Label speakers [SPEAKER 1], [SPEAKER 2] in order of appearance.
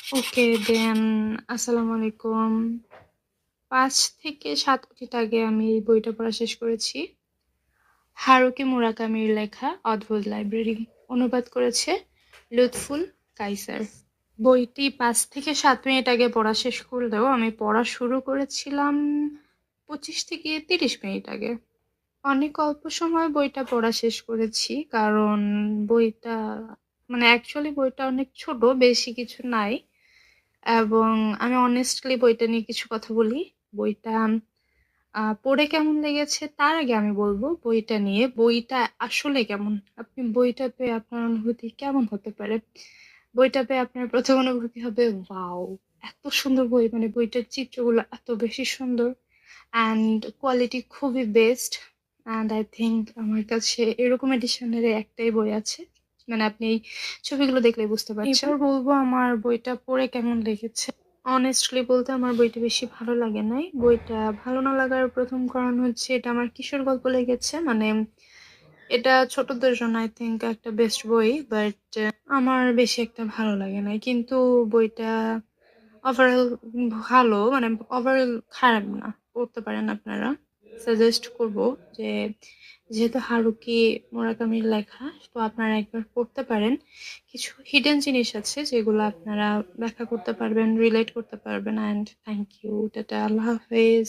[SPEAKER 1] ওকে দেন আসসালামু আলাইকুম। ৫ থেকে ৭ মিনিট আগে আমি এই বইটা পড়া শেষ করেছি। হারুকি মুরাকামির লেখা 'অদ্ভুত লাইব্রেরি'। অনুবাদ করেছে লুৎফুল কায়সার। বইটি ৫ থেকে ৭ মিনিট আগে পড়া শেষ করলেও আমি পড়া শুরু করেছিলাম ২৫ থেকে ৩০ মিনিট আগে। অনেক অল্প সময়ে বইটা পড়া শেষ করেছি। কারণ বইটা অ্যাকচুয়ালি বইটা অনেক ছোট, বেশি কিছু নাই। এবং আমি honestly বইটা নিয়ে কিছু কথা বলি। বইটা পড়ে কেমন লেগেছে তার আগে আমি বলবো বইটা নিয়ে। বইটা আসলে কেমন? আপনি বইটা পেয়ে আপনার অনুভূতি কেমন হতে পারে? বইটা পেয়ে আপনার ১ম অনুভূতি হবে ওয়াও! এত সুন্দর বই, বইটার চিত্রগুলো এত বেশি সুন্দর অ্যান্ড কোয়ালিটি খুবই বেস্ট। অ্যান্ড আই থিংক আমার কাছে এরকম এডিশনের একটাই বই আছে। আপনি এই ছবিগুলো দেখলেই বুঝতে পারছেন। এবার বলবো আমার বইটা পড়ে কেমন লেগেছে। অনেস্টলি বলতে আমার বইটা বেশি ভালো লাগে নাই। বইটা ভালো না লাগার ১ম কারণ হচ্ছে এটা আমার কিশোর গল্প লেগেছে। এটা ছোটদের জন্য আই থিংক একটা বেস্ট বই। বাট আমার বেশি একটা ভালো লাগে নাই। কিন্তু বইটা ওভারঅল ভালো, ওভারঅল খারাপ না। পড়তে পারেন আপনারা। সাজেস্ট করব যে যেহেতু হারুকি মুরাকামির লেখা, তো আপনারা একবার পড়তে পারেন। কিছু হিডেন জিনিস আছে যেগুলো আপনারা ব্যাখ্যা করতে পারবেন, রিলেট করতে পারবেন। And thank you. টাটা, আল্লাহ হাফেজ।